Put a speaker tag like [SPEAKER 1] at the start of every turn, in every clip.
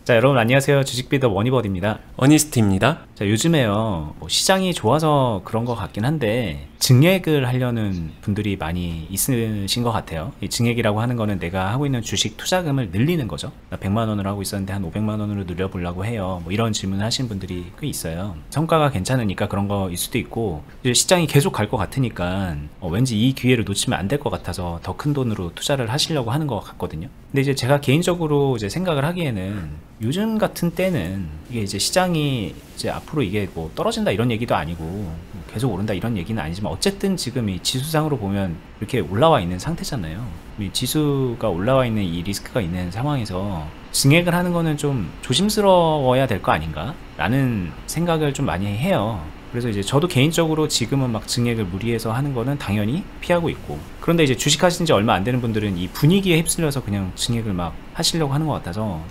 [SPEAKER 1] 자, 여러분 안녕하세요. 주식비더 머니버디입니다.
[SPEAKER 2] 어니스트입니다.
[SPEAKER 1] 자, 요즘에요, 시장이 좋아서 그런 것 같긴 한데 증액을 하려는 분들이 많이 있으신 것 같아요. 이 증액이라고 하는 거는 내가 하고 있는 주식 투자금을 늘리는 거죠. 나 100만 원을 하고 있었는데 한 500만 원으로 늘려보려고 해요. 뭐 이런 질문을 하시는 분들이 꽤 있어요. 성과가 괜찮으니까 그런 거일 수도 있고, 이제 시장이 계속 갈 것 같으니까 왠지 이 기회를 놓치면 안 될 것 같아서 더 큰 돈으로 투자를 하시려고 하는 것 같거든요. 근데 이제 제가 개인적으로 이제 생각을 하기에는 요즘 같은 때는 이게 이제 시장이 이제 앞으로 이게 뭐 떨어진다 이런 얘기도 아니고 계속 오른다 이런 얘기는 아니지만, 어쨌든 지금 이 지수상으로 보면 이렇게 올라와 있는 상태잖아요. 이 지수가 올라와 있는 이 리스크가 있는 상황에서 증액을 하는 거는 좀 조심스러워야 될 거 아닌가 라는 생각을 좀 많이 해요. 그래서 이제 저도 개인적으로 지금은 막 증액을 무리해서 하는 거는 당연히 피하고 있고, 그런데 이제 주식 하신 지 얼마 안 되는 분들은 이 분위기에 휩쓸려서 그냥 증액을 막 하시려고 하는 것 같아서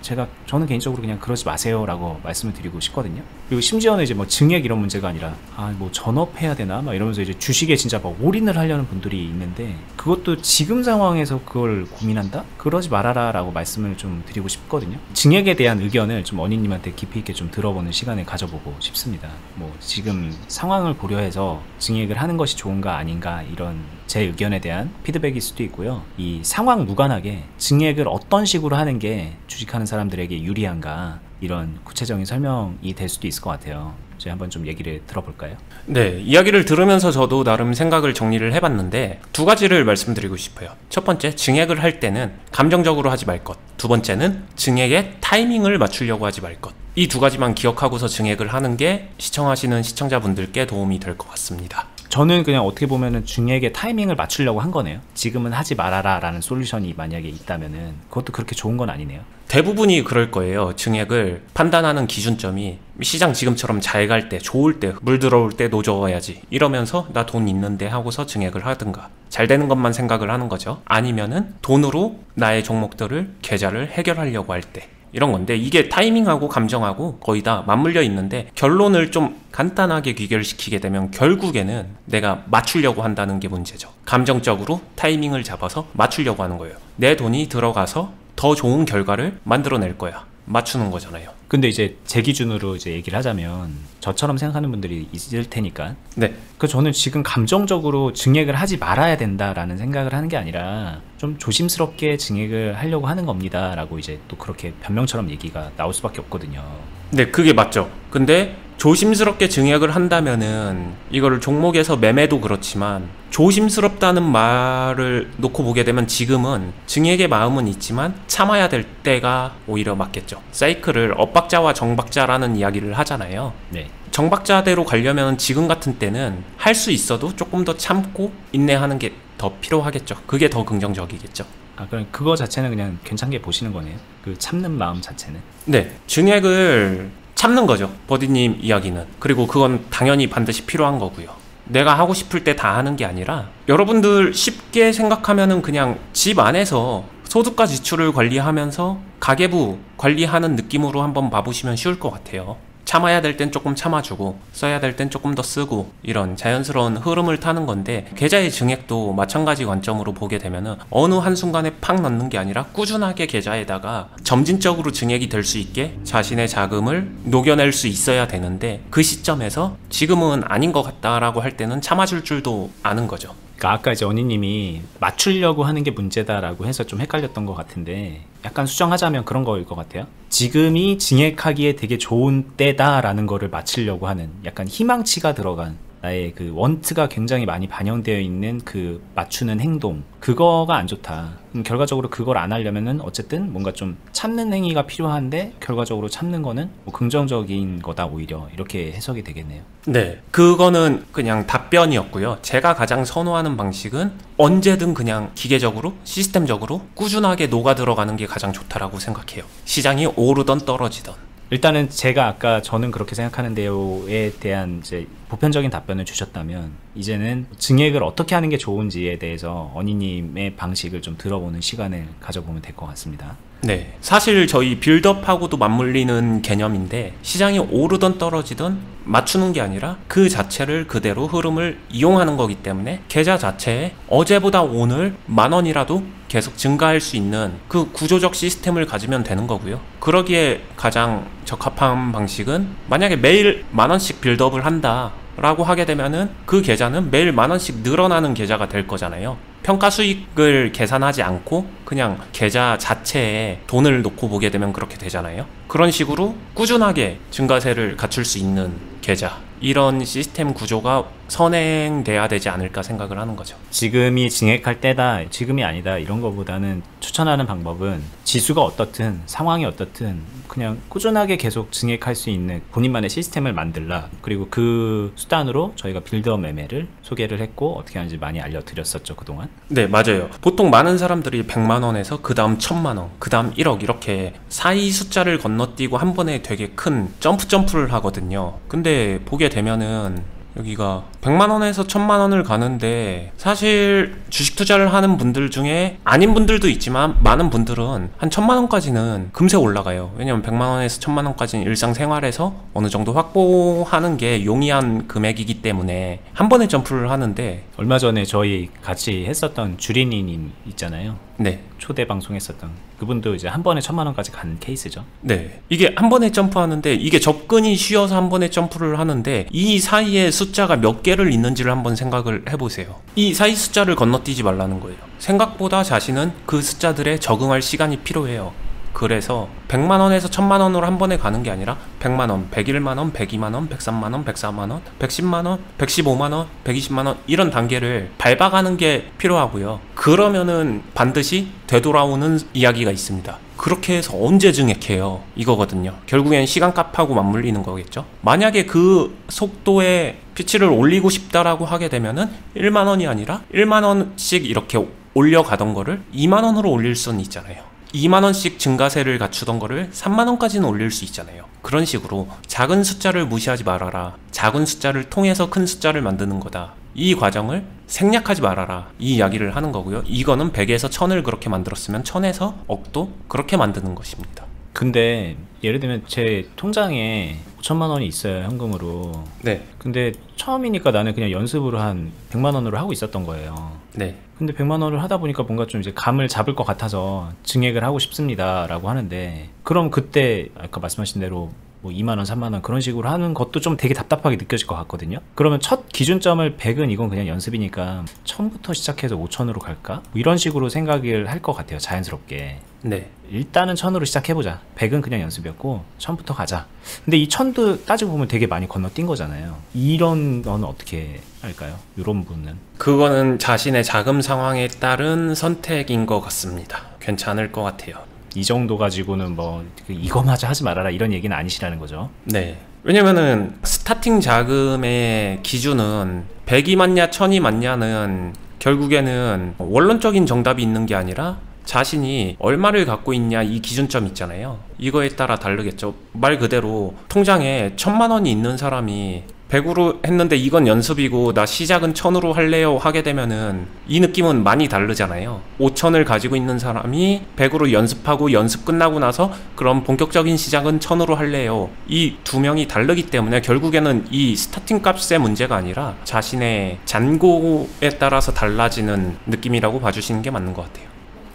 [SPEAKER 1] 저는 개인적으로 그냥 그러지 마세요 라고 말씀을 드리고 싶거든요. 그리고 심지어는 이제 뭐 증액 이런 문제가 아니라 뭐 전업해야 되나 막 이러면서 이제 주식에 진짜 막 올인을 하려는 분들이 있는데, 그것도 지금 상황에서 그걸 고민한다? 그러지 말아라 라고 말씀을 좀 드리고 싶거든요. 증액에 대한 의견을 좀 어니님한테 깊이 있게 좀 들어보는 시간을 가져보고 싶습니다. 뭐 지금 상황을 고려해서 증액을 하는 것이 좋은가 아닌가, 이런 제 의견에 대한 피드백일 수도 있고요. 이 상황 무관하게 증액을 어떤 식으로 하는 게 주식하는 사람들에게 유리한가, 이런 구체적인 설명이 될 수도 있을 것 같아요. 저희 한번 좀 얘기를 들어볼까요?
[SPEAKER 2] 네, 이야기를 들으면서 저도 나름 생각을 정리를 해봤는데 두 가지를 말씀드리고 싶어요. 첫 번째, 증액을 할 때는 감정적으로 하지 말 것. 두 번째는 증액의 타이밍을 맞추려고 하지 말 것. 이 두 가지만 기억하고서 증액을 하는 게 시청하시는 시청자분들께 도움이 될 것 같습니다.
[SPEAKER 1] 저는 그냥 어떻게 보면은 증액의 타이밍을 맞추려고 한 거네요. 지금은 하지 말아라 라는 솔루션이 만약에 있다면은 그것도 그렇게 좋은 건 아니네요.
[SPEAKER 2] 대부분이 그럴 거예요. 증액을 판단하는 기준점이 시장 지금처럼 잘 갈 때, 좋을 때, 물 들어올 때 노져야지 이러면서 나 돈 있는데 하고서 증액을 하든가, 잘 되는 것만 생각을 하는 거죠. 아니면은 돈으로 나의 종목들을 계좌를 해결하려고 할 때, 이런 건데, 이게 타이밍하고 감정하고 거의 다 맞물려 있는데, 결론을 좀 간단하게 귀결시키게 되면 결국에는 내가 맞추려고 한다는 게 문제죠. 감정적으로 타이밍을 잡아서 맞추려고 하는 거예요. 내 돈이 들어가서 더 좋은 결과를 만들어낼 거야. 맞추는 거잖아요.
[SPEAKER 1] 근데 이제 제 기준으로 이제 얘기를 하자면, 저처럼 생각하는 분들이 있을 테니까,
[SPEAKER 2] 네.
[SPEAKER 1] 저는 지금 감정적으로 증액을 하지 말아야 된다라는 생각을 하는 게 아니라 좀 조심스럽게 증액을 하려고 하는 겁니다 라고 이제 또 그렇게 변명처럼 얘기가 나올 수밖에 없거든요.
[SPEAKER 2] 네, 그게 맞죠. 근데 조심스럽게 증액을 한다면은 이거를 종목에서 매매도 그렇지만, 조심스럽다는 말을 놓고 보게 되면 지금은 증액의 마음은 있지만 참아야 될 때가 오히려 맞겠죠. 사이클을 엇박자와 정박자라는 이야기를 하잖아요.
[SPEAKER 1] 네.
[SPEAKER 2] 정박자대로 가려면 지금 같은 때는 할 수 있어도 조금 더 참고 인내하는 게 더 필요하겠죠. 그게 더 긍정적이겠죠.
[SPEAKER 1] 그럼 그거 자체는 그냥 괜찮게 보시는 거네요. 그 참는 마음 자체는.
[SPEAKER 2] 네, 증액을 참는 거죠. 버디님 이야기는. 그리고 그건 당연히 반드시 필요한 거고요. 내가 하고 싶을 때 다 하는 게 아니라, 여러분들 쉽게 생각하면은 그냥 집 안에서 소득과 지출을 관리하면서 가계부 관리하는 느낌으로 한번 봐보시면 쉬울 것 같아요. 참아야 될 땐 조금 참아주고 써야 될 땐 조금 더 쓰고, 이런 자연스러운 흐름을 타는 건데, 계좌의 증액도 마찬가지 관점으로 보게 되면은 어느 한순간에 팍 넣는 게 아니라 꾸준하게 계좌에다가 점진적으로 증액이 될 수 있게 자신의 자금을 녹여낼 수 있어야 되는데, 그 시점에서 지금은 아닌 것 같다라고 할 때는 참아줄 줄도 아는 거죠.
[SPEAKER 1] 그러니까 아까 이제 언니님이 맞추려고 하는 게 문제다라고 해서 좀 헷갈렸던 것 같은데, 약간 수정하자면 그런 거일 것 같아요. 지금이 증액하기에 되게 좋은 때다라는 거를 맞추려고 하는, 약간 희망치가 들어간, 나의 그 원트가 굉장히 많이 반영되어 있는 그 맞추는 행동, 그거가 안 좋다. 결과적으로 그걸 안 하려면은 어쨌든 뭔가 좀 참는 행위가 필요한데, 결과적으로 참는 거는 뭐 긍정적인 거다 오히려, 이렇게 해석이 되겠네요.
[SPEAKER 2] 네, 그거는 그냥 답변이었고요. 제가 가장 선호하는 방식은 언제든 그냥 기계적으로, 시스템적으로 꾸준하게 녹아 들어가는 게 가장 좋다라고 생각해요. 시장이 오르던 떨어지던.
[SPEAKER 1] 일단은 제가 아까 저는 그렇게 생각하는데요에 대한 이제 보편적인 답변을 주셨다면, 이제는 증액을 어떻게 하는 게 좋은지에 대해서 어니님의 방식을 좀 들어보는 시간을 가져보면 될 것 같습니다.
[SPEAKER 2] 네, 사실 저희 빌드업하고도 맞물리는 개념인데, 시장이 오르던 떨어지던 맞추는 게 아니라 그 자체를 그대로 흐름을 이용하는 거기 때문에 계좌 자체에 어제보다 오늘 10,000원이라도 계속 증가할 수 있는 그 구조적 시스템을 가지면 되는 거고요. 그러기에 가장 적합한 방식은 만약에 매일 10,000원씩 빌드업을 한다 라고 하게 되면은 그 계좌는 매일 10,000원씩 늘어나는 계좌가 될 거잖아요. 평가 수익을 계산하지 않고 그냥 계좌 자체에 돈을 놓고 보게 되면 그렇게 되잖아요. 그런 식으로 꾸준하게 증가세를 갖출 수 있는 계좌, 이런 시스템 구조가 선행돼야 되지 않을까 생각을 하는 거죠.
[SPEAKER 1] 지금이 증액할 때다, 지금이 아니다, 이런 거보다는 추천하는 방법은 지수가 어떻든 상황이 어떻든 그냥 꾸준하게 계속 증액할 수 있는 본인만의 시스템을 만들라. 그리고 그 수단으로 저희가 빌드업 매매를 소개를 했고 어떻게 하는지 많이 알려드렸었죠, 그동안.
[SPEAKER 2] 네, 맞아요. 보통 많은 사람들이 100만 원에서 그 다음 1,000만 원, 그 다음 1억 이렇게 사이 숫자를 건너뛰고 한 번에 되게 큰 점프를 하거든요. 근데 보게 되면은 여기가 100만 원에서 1,000만 원을 가는데 사실 주식 투자를 하는 분들 중에 아닌 분들도 있지만 많은 분들은 한 1,000만 원까지는 금세 올라가요. 왜냐면 100만 원에서 1,000만 원까지는 일상생활에서 어느 정도 확보하는 게 용이한 금액이기 때문에 한 번에 점프를 하는데,
[SPEAKER 1] 얼마 전에 저희 같이 했었던 주린이님 있잖아요.
[SPEAKER 2] 네,
[SPEAKER 1] 초대 방송했었던 그분도 이제 한 번에 1,000만 원까지 간 케이스죠.
[SPEAKER 2] 네, 이게 한 번에 점프하는데 이게 접근이 쉬워서 한 번에 점프를 하는데 이 사이에 숫자가 몇 개를 있는지를 한번 생각을 해보세요. 이 사이 숫자를 건너뛰지 말라는 거예요. 생각보다 자신은 그 숫자들에 적응할 시간이 필요해요. 그래서 100만 원에서 1,000만 원으로 한 번에 가는 게 아니라 100만 원, 101만 원, 102만 원, 103만 원, 104만 원, 110만 원, 115만 원, 120만 원, 이런 단계를 밟아가는 게 필요하고요. 그러면은 반드시 되돌아오는 이야기가 있습니다. 그렇게 해서 언제 증액해요? 이거거든요. 결국엔 시간값하고 맞물리는 거겠죠. 만약에 그 속도에 피치를 올리고 싶다라고 하게 되면은 1만 원이 아니라 1만 원씩 이렇게 올려가던 거를 2만 원으로 올릴 수는 있잖아요. 2만원씩 증가세를 갖추던 거를 3만원까지는 올릴 수 있잖아요. 그런 식으로 작은 숫자를 무시하지 말아라. 작은 숫자를 통해서 큰 숫자를 만드는 거다. 이 과정을 생략하지 말아라. 이 이야기를 하는 거고요. 이거는 100에서 1000을 그렇게 만들었으면 1000에서 억도 그렇게 만드는 것입니다.
[SPEAKER 1] 근데 예를 들면 제 통장에 5,000만 원이 있어요, 현금으로.
[SPEAKER 2] 네.
[SPEAKER 1] 근데 처음이니까 나는 그냥 연습으로 한 100만 원으로 하고 있었던 거예요.
[SPEAKER 2] 네.
[SPEAKER 1] 근데 100만 원을 하다 보니까 뭔가 좀 이제 감을 잡을 것 같아서 증액을 하고 싶습니다 라고 하는데, 그럼 그때 아까 말씀하신 대로 뭐 2만 원, 3만 원 그런 식으로 하는 것도 좀 되게 답답하게 느껴질 것 같거든요. 그러면 첫 기준점을 100은 이건 그냥 연습이니까 1000부터 시작해서 5000으로 갈까? 뭐 이런 식으로 생각을 할 것 같아요, 자연스럽게.
[SPEAKER 2] 네.
[SPEAKER 1] 일단은 1000으로 시작해보자. 100은 그냥 연습이었고 1000부터 가자. 근데 이 1000도 따지고 보면 되게 많이 건너뛴 거잖아요. 이런 거는 어떻게 할까요? 이런 부분은?
[SPEAKER 2] 그거는 자신의 자금 상황에 따른 선택인 것 같습니다. 괜찮을 것 같아요.
[SPEAKER 1] 이 정도 가지고는 뭐 이거마저 하지 말아라 이런 얘기는 아니시라는 거죠.
[SPEAKER 2] 네. 왜냐면은 스타팅 자금의 기준은 100이 맞냐 1000이 맞냐는 결국에는 원론적인 정답이 있는 게 아니라 자신이 얼마를 갖고 있냐 이 기준점 있잖아요. 이거에 따라 다르겠죠. 말 그대로 통장에 1,000만 원이 있는 사람이 100으로 했는데 이건 연습이고 나 시작은 1000으로 할래요 하게 되면은 이 느낌은 많이 다르잖아요. 5000을 가지고 있는 사람이 100으로 연습하고 연습 끝나고 나서 그럼 본격적인 시작은 1000으로 할래요. 이 두 명이 다르기 때문에 결국에는 이 스타팅 값의 문제가 아니라 자신의 잔고에 따라서 달라지는 느낌이라고 봐주시는 게 맞는 것 같아요.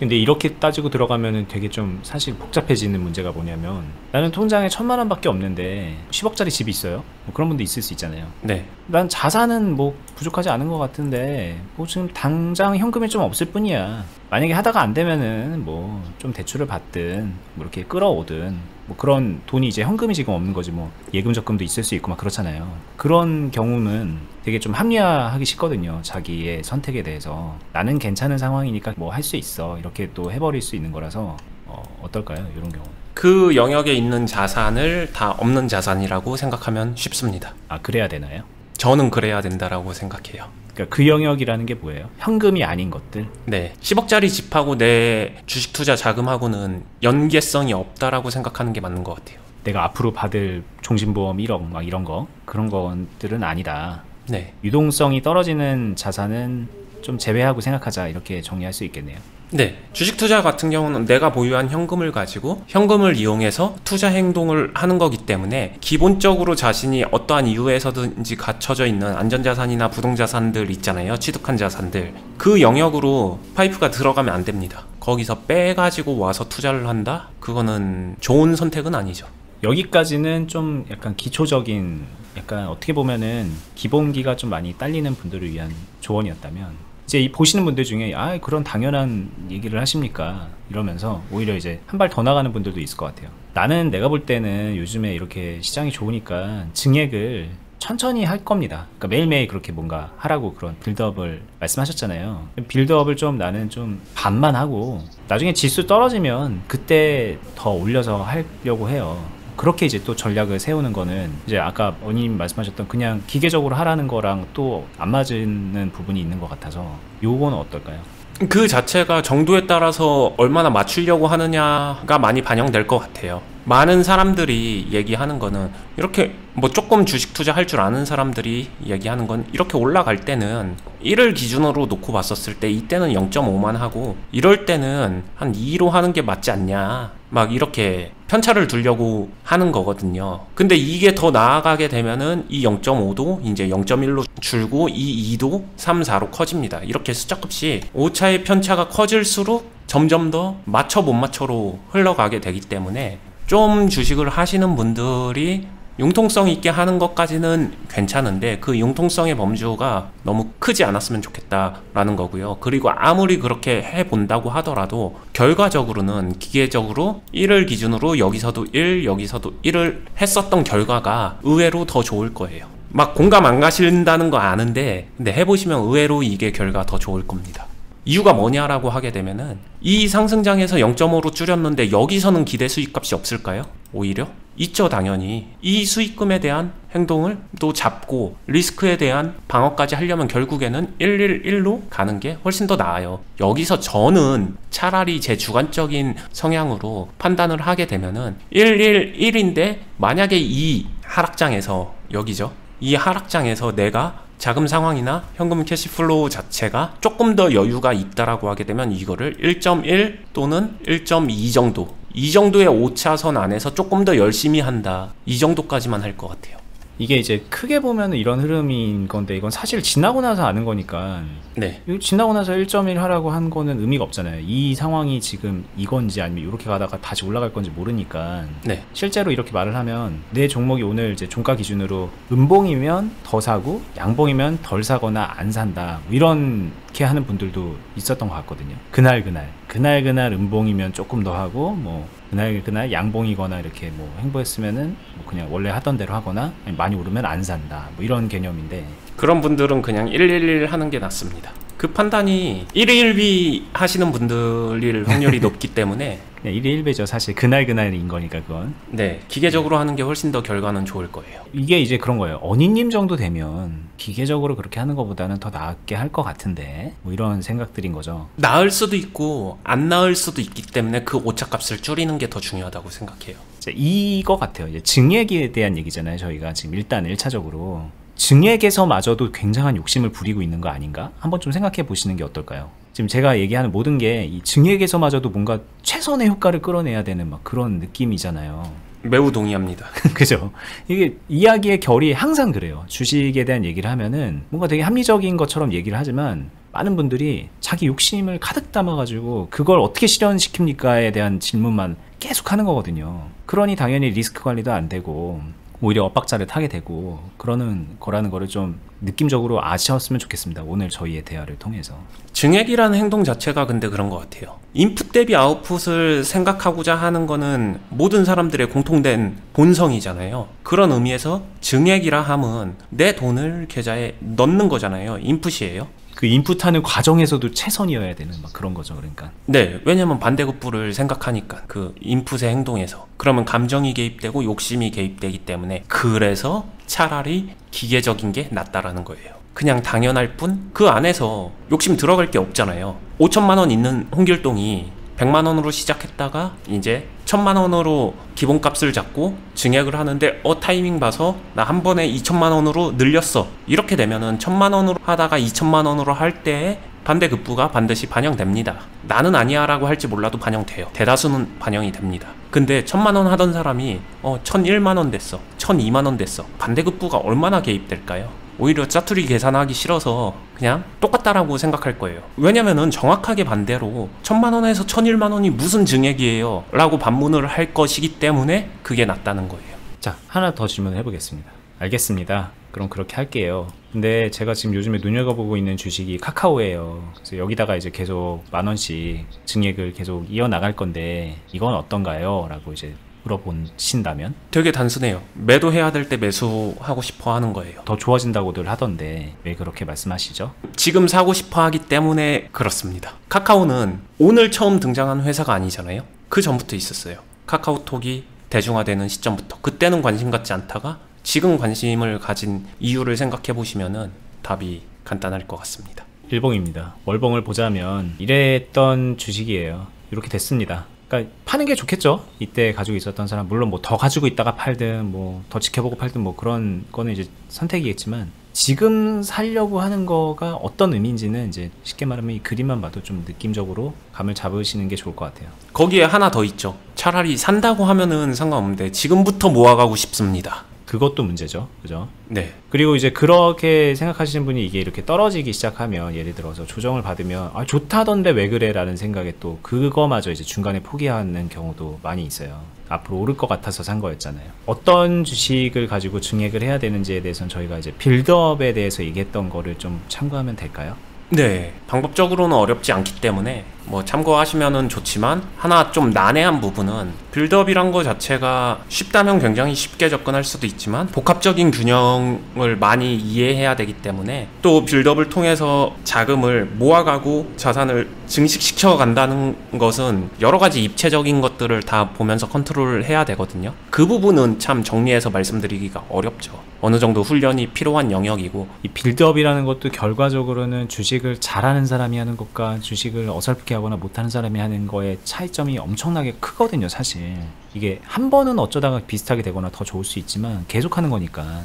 [SPEAKER 1] 근데 이렇게 따지고 들어가면은 되게 좀 사실 복잡해지는 문제가 뭐냐면, 나는 통장에 1,000만 원밖에 없는데 10억짜리 집이 있어요. 뭐 그런 분도 있을 수 있잖아요.
[SPEAKER 2] 네.
[SPEAKER 1] 난 자산은 뭐 부족하지 않은 것 같은데 뭐 지금 당장 현금이 좀 없을 뿐이야. 만약에 하다가 안 되면은 뭐 좀 대출을 받든 뭐 이렇게 끌어오든 뭐 그런 돈이 이제 현금이 지금 없는 거지, 뭐 예금 적금도 있을 수 있고 막 그렇잖아요. 그런 경우는 되게 좀 합리화하기 쉽거든요, 자기의 선택에 대해서. 나는 괜찮은 상황이니까 뭐 할 수 있어 이렇게 또 해버릴 수 있는 거라서 어떨까요, 이런 경우?
[SPEAKER 2] 그 영역에 있는 자산을 다 없는 자산이라고 생각하면 쉽습니다.
[SPEAKER 1] 아, 그래야 되나요?
[SPEAKER 2] 저는 그래야 된다라고 생각해요.
[SPEAKER 1] 그러니까 그 영역이라는 게 뭐예요? 현금이 아닌 것들?
[SPEAKER 2] 네. 10억짜리 집하고 내 주식 투자 자금하고는 연계성이 없다라고 생각하는 게 맞는 것 같아요.
[SPEAKER 1] 내가 앞으로 받을 종신보험 1억 막 이런 거, 그런 것들은 아니다.
[SPEAKER 2] 네.
[SPEAKER 1] 유동성이 떨어지는 자산은 좀 제외하고 생각하자, 이렇게 정리할 수 있겠네요.
[SPEAKER 2] 네. 주식 투자 같은 경우는 내가 보유한 현금을 가지고 현금을 이용해서 투자 행동을 하는 거기 때문에 기본적으로 자신이 어떠한 이유에서든지 갖춰져 있는 안전자산이나 부동자산들 있잖아요. 취득한 자산들. 그 영역으로 파이프가 들어가면 안 됩니다. 거기서 빼가지고 와서 투자를 한다? 그거는 좋은 선택은 아니죠.
[SPEAKER 1] 여기까지는 좀 약간 기초적인, 약간 어떻게 보면은 기본기가 좀 많이 딸리는 분들을 위한 조언이었다면, 이제 이 보시는 분들 중에 그런 당연한 얘기를 하십니까 이러면서 오히려 이제 한 발 더 나가는 분들도 있을 것 같아요. 나는 내가 볼 때는 요즘에 이렇게 시장이 좋으니까 증액을 천천히 할 겁니다. 그러니까 매일매일 그렇게 뭔가 하라고 그런 빌드업을 말씀하셨잖아요. 빌드업을 좀 나는 좀 반만 하고 나중에 지수 떨어지면 그때 더 올려서 하려고 해요. 그렇게 이제 또 전략을 세우는 거는 이제 아까 언님 말씀하셨던 그냥 기계적으로 하라는 거랑 또 안 맞는 부분이 있는 것 같아서 요거는 어떨까요?
[SPEAKER 2] 그 자체가 정도에 따라서 얼마나 맞추려고 하느냐가 많이 반영될 것 같아요. 많은 사람들이 얘기하는 거는 이렇게 뭐 조금 주식 투자할 줄 아는 사람들이 얘기하는 건 이렇게 올라갈 때는 1을 기준으로 놓고 봤었을 때 이때는 0.5만 하고 이럴 때는 한 2로 하는 게 맞지 않냐, 막 이렇게 편차를 두려고 하는 거거든요. 근데 이게 더 나아가게 되면은 이 0.5도 이제 0.1로 줄고 이 2도 3, 4로 커집니다. 이렇게 숫자값이 오차의 편차가 커질수록 점점 더 맞춰 못 맞춰로 흘러가게 되기 때문에 좀 주식을 하시는 분들이 융통성 있게 하는 것까지는 괜찮은데 그 융통성의 범주가 너무 크지 않았으면 좋겠다라는 거고요. 그리고 아무리 그렇게 해본다고 하더라도 결과적으로는 기계적으로 1을 기준으로 여기서도 1, 여기서도 1을 했었던 결과가 의외로 더 좋을 거예요. 막 공감 안 가신다는 거 아는데 근데 해보시면 의외로 이게 결과 더 좋을 겁니다. 이유가 뭐냐라고 하게 되면은 이 상승장에서 0.5로 줄였는데 여기서는 기대 수익값이 없을까요? 오히려? 있죠, 당연히. 이 수익금에 대한 행동을 또 잡고 리스크에 대한 방어까지 하려면 결국에는 111로 가는 게 훨씬 더 나아요. 여기서 저는 차라리 제 주관적인 성향으로 판단을 하게 되면은 111인데 만약에 이 하락장에서 여기죠. 이 하락장에서 내가 자금 상황이나 현금 캐시플로우 자체가 조금 더 여유가 있다라고 하게 되면 이거를 1.1 또는 1.2 정도, 이 정도의 오차선 안에서 조금 더 열심히 한다, 이 정도까지만 할 것 같아요.
[SPEAKER 1] 이게 이제 크게 보면 이런 흐름인 건데 이건 사실 지나고 나서 아는 거니까.
[SPEAKER 2] 네.
[SPEAKER 1] 이거 지나고 나서 1.1 하라고 한 거는 의미가 없잖아요. 이 상황이 지금 이건지 아니면 이렇게 가다가 다시 올라갈 건지 모르니까.
[SPEAKER 2] 네.
[SPEAKER 1] 실제로 이렇게 말을 하면 내 종목이 오늘 이제 종가 기준으로 음봉이면 더 사고 양봉이면 덜 사거나 안 산다, 뭐 이렇게 하는 분들도 있었던 것 같거든요. 그날 음봉이면 조금 더 하고 뭐 그날 양봉이거나 이렇게 뭐 행보했으면은 뭐 그냥 원래 하던 대로 하거나 많이 오르면 안 산다, 뭐 이런 개념인데
[SPEAKER 2] 그런 분들은 그냥 111 하는 게 낫습니다. 그 판단이 1일1비 하시는 분들일 확률이 높기 때문에
[SPEAKER 1] 그냥 1회 1배죠. 사실 그날인 거니까 그건.
[SPEAKER 2] 네, 기계적으로 하는 게 훨씬 더 결과는 좋을 거예요.
[SPEAKER 1] 이게 이제 그런 거예요. 언니님 정도 되면 기계적으로 그렇게 하는 것보다는 더 낫게 할 것 같은데, 뭐 이런 생각들인 거죠.
[SPEAKER 2] 나을 수도 있고 안 나을 수도 있기 때문에 그 오차값을 줄이는 게 더 중요하다고 생각해요.
[SPEAKER 1] 이거 같아요. 이제 증액에 대한 얘기잖아요. 저희가 지금 일단 1차적으로 증액에서마저도 굉장한 욕심을 부리고 있는 거 아닌가? 한번 좀 생각해 보시는 게 어떨까요? 지금 제가 얘기하는 모든 게 이 증액에서마저도 뭔가 최선의 효과를 끌어내야 되는 막 그런 느낌이잖아요.
[SPEAKER 2] 매우 동의합니다.
[SPEAKER 1] 그죠? 이게 이야기의 결이 항상 그래요. 주식에 대한 얘기를 하면은 뭔가 되게 합리적인 것처럼 얘기를 하지만 많은 분들이 자기 욕심을 가득 담아가지고 그걸 어떻게 실현시킵니까에 대한 질문만 계속 하는 거거든요. 그러니 당연히 리스크 관리도 안 되고 오히려 엇박자를 타게 되고 그러는 거라는 거를 좀 느낌적으로 아셨으면 좋겠습니다. 오늘 저희의 대화를 통해서.
[SPEAKER 2] 증액이라는 행동 자체가 근데 그런 것 같아요. 인풋 대비 아웃풋을 생각하고자 하는 거는 모든 사람들의 공통된 본성이잖아요. 그런 의미에서 증액이라 함은 내 돈을 계좌에 넣는 거잖아요. 인풋이에요.
[SPEAKER 1] 그 인풋하는 과정에서도 최선이어야 되는 막 그런 거죠. 그러니까.
[SPEAKER 2] 네, 왜냐면 반대급부를 생각하니까 그 인풋의 행동에서 그러면 감정이 개입되고 욕심이 개입되기 때문에 그래서 차라리 기계적인 게 낫다라는 거예요. 그냥 당연할 뿐 그 안에서 욕심 들어갈 게 없잖아요. 5천만 원 있는 홍길동이 100만 원으로 시작했다가 이제 1000만 원으로 기본값을 잡고 증액을 하는데 타이밍 봐서 나 한 번에 2천만 원으로 늘렸어. 이렇게 되면은 1000만 원으로 하다가 2천만 원으로 할 때 반대급부가 반드시 반영됩니다. 나는 아니야 라고 할지 몰라도 반영돼요. 대다수는 반영이 됩니다. 근데 1000만원 하던 사람이 1001만원 됐어, 1002만원 됐어. 반대급부가 얼마나 개입될까요? 오히려 짜투리 계산하기 싫어서 그냥 똑같다라고 생각할 거예요. 왜냐면은 정확하게 반대로 1000만원에서 1001만원이 무슨 증액이에요 라고 반문을 할 것이기 때문에 그게 낫다는 거예요.
[SPEAKER 1] 자, 하나 더 질문을 해보겠습니다. 알겠습니다. 그럼 그렇게 할게요. 근데 제가 지금 요즘에 눈여겨보고 있는 주식이 카카오예요. 그래서 여기다가 이제 계속 10,000원씩 증액을 계속 이어나갈 건데 이건 어떤가요? 라고 이제 물어보신다면?
[SPEAKER 2] 되게 단순해요. 매도해야 될 때 매수하고 싶어 하는 거예요.
[SPEAKER 1] 더 좋아진다고들 하던데 왜 그렇게 말씀하시죠?
[SPEAKER 2] 지금 사고 싶어 하기 때문에 그렇습니다. 카카오는 오늘 처음 등장한 회사가 아니잖아요. 그 전부터 있었어요. 카카오톡이 대중화되는 시점부터. 그때는 관심 갖지 않다가 지금 관심을 가진 이유를 생각해 보시면은 답이 간단할 것 같습니다.
[SPEAKER 1] 일봉입니다. 월봉을 보자면 이랬던 주식이에요. 이렇게 됐습니다. 그러니까 파는 게 좋겠죠. 이때 가지고 있었던 사람, 물론 뭐 더 가지고 있다가 팔든 뭐 더 지켜보고 팔든 뭐 그런 거는 이제 선택이겠지만, 지금 살려고 하는 거가 어떤 의미인지는 이제 쉽게 말하면 이 그림만 봐도 좀 느낌적으로 감을 잡으시는 게 좋을 것 같아요.
[SPEAKER 2] 거기에 하나 더 있죠. 차라리 산다고 하면은 상관없는데 지금부터 모아가고 싶습니다.
[SPEAKER 1] 그것도 문제죠. 그죠?
[SPEAKER 2] 네.
[SPEAKER 1] 그리고 이제 그렇게 생각하시는 분이 이게 이렇게 떨어지기 시작하면, 예를 들어서 조정을 받으면 아 좋다던데 왜 그래 라는 생각에 또 그거마저 이제 중간에 포기하는 경우도 많이 있어요. 앞으로 오를 것 같아서 산 거였잖아요. 어떤 주식을 가지고 증액을 해야 되는지에 대해서는 저희가 이제 빌드업에 대해서 얘기했던 거를 좀 참고하면 될까요?
[SPEAKER 2] 네, 방법적으로는 어렵지 않기 때문에 뭐 참고하시면은 좋지만, 하나 좀 난해한 부분은 빌드업이란 거 자체가 쉽다면 굉장히 쉽게 접근할 수도 있지만 복합적인 균형을 많이 이해해야 되기 때문에, 또 빌드업을 통해서 자금을 모아가고 자산을 증식시켜 간다는 것은 여러 가지 입체적인 것들을 다 보면서 컨트롤을 해야 되거든요. 그 부분은 참 정리해서 말씀드리기가 어렵죠. 어느 정도 훈련이 필요한 영역이고,
[SPEAKER 1] 이 빌드업이라는 것도 결과적으로는 주식을 잘하는 사람이 하는 것과 주식을 어설프게 하거나 못하는 사람이 하는 거의 차이점이 엄청나게 크거든요. 사실 이게 한 번은 어쩌다가 비슷하게 되거나 더 좋을 수 있지만 계속하는 거니까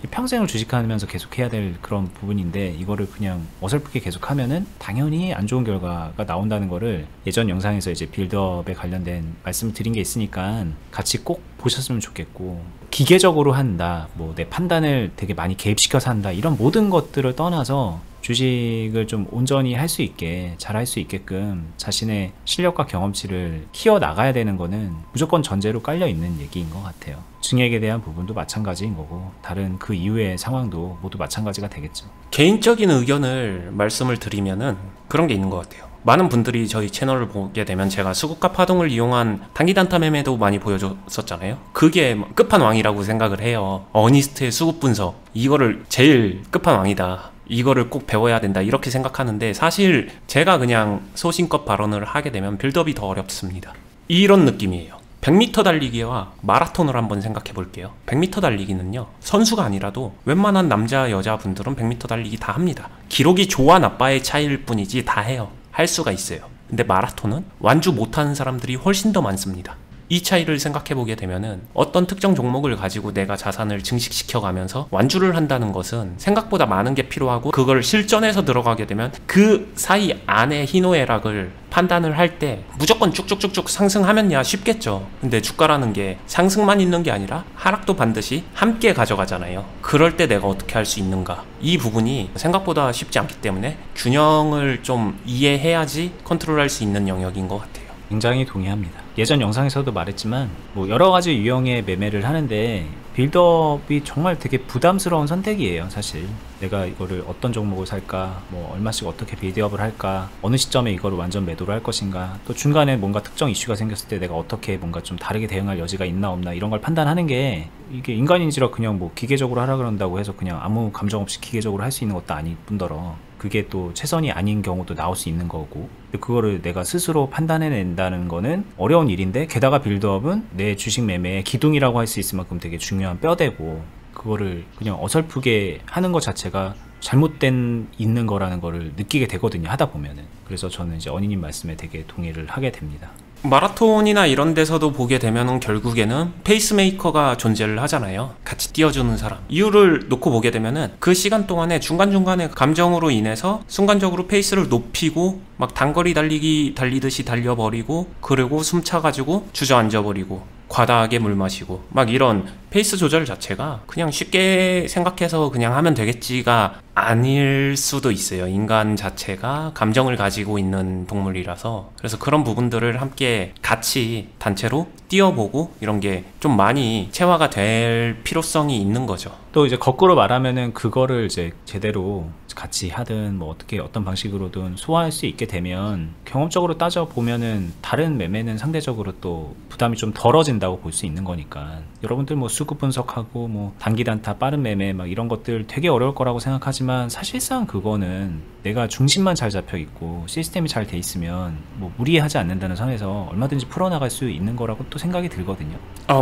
[SPEAKER 1] 평생을 주식하면서 계속해야 될 그런 부분인데, 이거를 그냥 어설프게 계속하면은 당연히 안 좋은 결과가 나온다는 거를 예전 영상에서 이제 빌드업에 관련된 말씀을 드린 게 있으니까 같이 꼭 보셨으면 좋겠고, 기계적으로 한다, 뭐 내 판단을 되게 많이 개입시켜서 한다, 이런 모든 것들을 떠나서 주식을 좀 온전히 할 수 있게, 잘 할 수 있게끔 자신의 실력과 경험치를 키워 나가야 되는 거는 무조건 전제로 깔려 있는 얘기인 것 같아요. 증액에 대한 부분도 마찬가지인 거고, 다른 그 이후의 상황도 모두 마찬가지가 되겠죠.
[SPEAKER 2] 개인적인 의견을 말씀을 드리면은 그런 게 있는 것 같아요. 많은 분들이 저희 채널을 보게 되면 제가 수급가 파동을 이용한 단기 단타 매매도 많이 보여줬었잖아요. 그게 끝판왕이라고 생각을 해요. 어니스트의 수급 분석, 이거를 제일 끝판왕이다, 이거를 꼭 배워야 된다, 이렇게 생각하는데, 사실 제가 그냥 소신껏 발언을 하게 되면 빌드업이 더 어렵습니다. 이런 느낌이에요. 100m 달리기와 마라톤을 한번 생각해 볼게요. 100m 달리기는요, 선수가 아니라도 웬만한 남자 여자분들은 100m 달리기 다 합니다. 기록이 좋아 나빠의 차이일 뿐이지 다 해요. 할 수가 있어요. 근데 마라톤은 완주 못하는 사람들이 훨씬 더 많습니다. 이 차이를 생각해 보게 되면은, 어떤 특정 종목을 가지고 내가 자산을 증식시켜 가면서 완주를 한다는 것은 생각보다 많은 게 필요하고, 그걸 실전에서 들어가게 되면 그 사이 안에 희노애락을 판단을 할 때 무조건 쭉쭉쭉쭉 상승하면야 쉽겠죠. 근데 주가라는 게 상승만 있는 게 아니라 하락도 반드시 함께 가져가잖아요. 그럴 때 내가 어떻게 할 수 있는가, 이 부분이 생각보다 쉽지 않기 때문에 균형을 좀 이해해야지 컨트롤할 수 있는 영역인 것 같아요.
[SPEAKER 1] 굉장히 동의합니다. 예전 영상에서도 말했지만 뭐 여러 가지 유형의 매매를 하는데 빌드업이 정말 되게 부담스러운 선택이에요. 사실 내가 이거를 어떤 종목을 살까, 뭐 얼마씩 어떻게 빌드업을 할까, 어느 시점에 이거를 완전 매도를 할 것인가, 또 중간에 뭔가 특정 이슈가 생겼을 때 내가 어떻게 뭔가 좀 다르게 대응할 여지가 있나 없나, 이런 걸 판단하는 게, 이게 인간인지라 그냥 뭐 기계적으로 하라 그런다고 해서 그냥 아무 감정 없이 기계적으로 할 수 있는 것도 아닐 뿐더러 그게 또 최선이 아닌 경우도 나올 수 있는 거고, 그거를 내가 스스로 판단해낸다는 거는 어려운 일인데, 게다가 빌드업은 내 주식 매매의 기둥이라고 할 수 있을 만큼 되게 중요한 뼈대고, 그거를 그냥 어설프게 하는 것 자체가 잘못된 있는 거라는 거를 느끼게 되거든요, 하다 보면은. 그래서 저는 이제 언니님 말씀에 되게 동의를 하게 됩니다.
[SPEAKER 2] 마라톤이나 이런 데서도 보게 되면은 결국에는 페이스메이커가 존재를 하잖아요. 같이 뛰어주는 사람. 이유를 놓고 보게 되면은 그 시간 동안에 중간중간에 감정으로 인해서 순간적으로 페이스를 높이고 막 단거리 달리기 달리듯이 달려버리고, 그리고 숨 차가지고 주저앉아버리고, 과다하게 물 마시고, 막 이런 페이스 조절 자체가 그냥 쉽게 생각해서 그냥 하면 되겠지가 아닐 수도 있어요. 인간 자체가 감정을 가지고 있는 동물이라서. 그래서 그런 부분들을 함께 같이 단체로 뛰어보고 이런 게 좀 많이 체화가 될 필요성이 있는 거죠.
[SPEAKER 1] 또 이제 거꾸로 말하면은 그거를 이제 제대로 같이 하든 뭐 어떻게 어떤 방식으로든 소화할 수 있게 되면 경험적으로 따져 보면은 다른 매매는 상대적으로 또 부담이 좀 덜어진다고 볼 수 있는 거니까. 여러분들 뭐 수급 분석하고 뭐 단기 단타 빠른 매매 막 이런 것들 되게 어려울 거라고 생각하지만 사실상 그거는 내가 중심만 잘 잡혀 있고 시스템이 잘 돼 있으면 뭐 무리하지 않는다는 선에서 얼마든지 풀어나갈 수 있는 거라고 또 생각이 들거든요.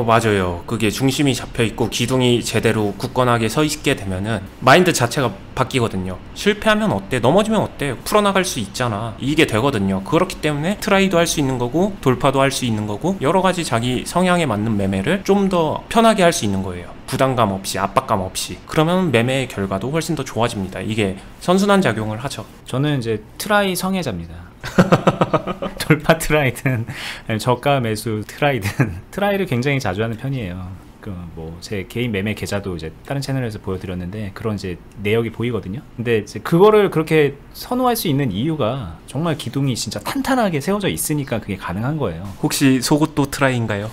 [SPEAKER 2] 맞아요. 그게 중심이 잡혀 있고 기둥이 제대로 굳건하게 서 있게 되면은 마인드 자체가 바뀌거든요. 실패하면 어때? 넘어지면 어때? 풀어나갈 수 있잖아. 이게 되거든요. 그렇기 때문에 트라이도 할 수 있는 거고 돌파도 할 수 있는 거고, 여러 가지 자기 성향에 맞는 매매를 좀 더 편하게 할 수 있는 거예요. 부담감 없이, 압박감 없이. 그러면 매매의 결과도 훨씬 더 좋아집니다. 이게 선순환 작용을 하죠.
[SPEAKER 1] 저는 이제 트라이 성애자입니다. 돌파 트라이든 저가 매수 트라이든 트라이를 굉장히 자주 하는 편이에요. 뭐 제 개인 매매 계좌도 이제 다른 채널에서 보여드렸는데 그런 이제 내역이 보이거든요. 근데 이제 그거를 그렇게 선호할 수 있는 이유가 정말 기둥이 진짜 탄탄하게 세워져 있으니까 그게 가능한 거예요.
[SPEAKER 2] 혹시 속옷도 트라이인가요?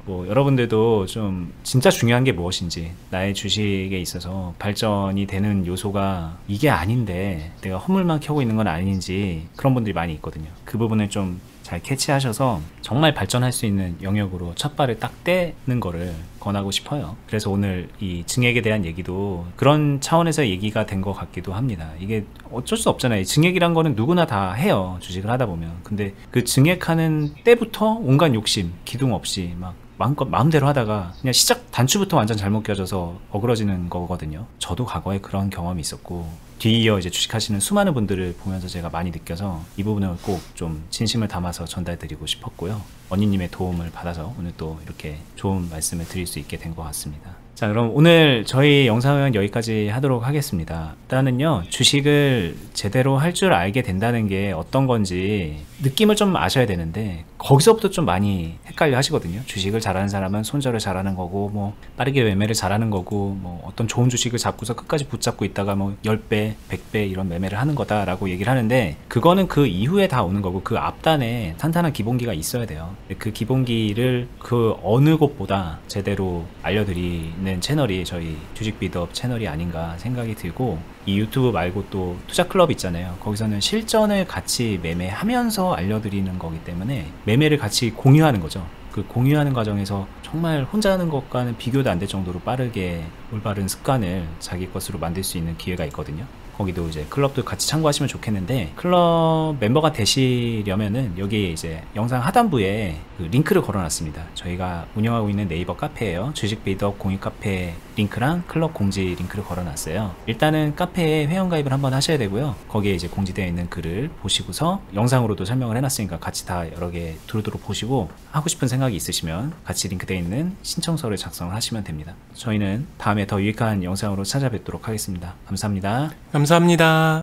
[SPEAKER 1] 뭐 여러분들도 좀 진짜 중요한 게 무엇인지, 나의 주식에 있어서 발전이 되는 요소가 이게 아닌데 내가 허물만 켜고 있는 건 아닌지, 그런 분들이 많이 있거든요. 그 부분을 좀 잘 캐치하셔서 정말 발전할 수 있는 영역으로 첫 발을 딱 떼는 거를 권하고 싶어요. 그래서 오늘 이 증액에 대한 얘기도 그런 차원에서 얘기가 된 것 같기도 합니다. 이게 어쩔 수 없잖아요. 증액이란 거는 누구나 다 해요, 주식을 하다 보면. 근데 그 증액하는 때부터 온갖 욕심, 기둥 없이 막 마음껏 마음대로 하다가 그냥 시작 단추부터 완전 잘못 껴져서 어그러지는 거거든요. 저도 과거에 그런 경험이 있었고, 뒤이어 이제 주식하시는 수많은 분들을 보면서 제가 많이 느껴서 이 부분을 꼭 좀 진심을 담아서 전달드리고 싶었고요. 언니님의 도움을 받아서 오늘 또 이렇게 좋은 말씀을 드릴 수 있게 된 것 같습니다. 자, 그럼 오늘 저희 영상은 여기까지 하도록 하겠습니다. 일단은요, 주식을 제대로 할 줄 알게 된다는 게 어떤 건지 느낌을 좀 아셔야 되는데, 거기서부터 좀 많이 헷갈려 하시거든요. 주식을 잘하는 사람은 손절을 잘하는 거고, 뭐 빠르게 매매를 잘하는 거고, 뭐 어떤 좋은 주식을 잡고서 끝까지 붙잡고 있다가 뭐 10배, 100배 이런 매매를 하는 거다라고 얘기를 하는데, 그거는 그 이후에 다 오는 거고, 그 앞단에 탄탄한 기본기가 있어야 돼요. 그 기본기를 그 어느 곳보다 제대로 알려드리는 채널이 저희 주식 비드업 채널이 아닌가 생각이 들고, 이 유튜브 말고 또 투자 클럽 있잖아요. 거기서는 실전을 같이 매매하면서 알려드리는 거기 때문에 매매를 같이 공유하는 거죠. 그 공유하는 과정에서 정말 혼자 하는 것과는 비교도 안 될 정도로 빠르게 올바른 습관을 자기 것으로 만들 수 있는 기회가 있거든요. 거기도 이제 클럽도 같이 참고하시면 좋겠는데, 클럽 멤버가 되시려면은 여기 이제 영상 하단부에 그 링크를 걸어놨습니다. 저희가 운영하고 있는 네이버 카페예요. 주식 비드업 공유 카페 링크랑 클럽 공지 링크를 걸어놨어요. 일단은 카페에 회원가입을 한번 하셔야 되고요. 거기에 이제 공지되어 있는 글을 보시고서 영상으로도 설명을 해놨으니까 같이 다 여러 개 두루두루 보시고, 하고 싶은 생각이 있으시면 같이 링크되어 있는 신청서를 작성을 하시면 됩니다. 저희는 다음에 더 유익한 영상으로 찾아뵙도록 하겠습니다. 감사합니다.
[SPEAKER 2] 감사합니다.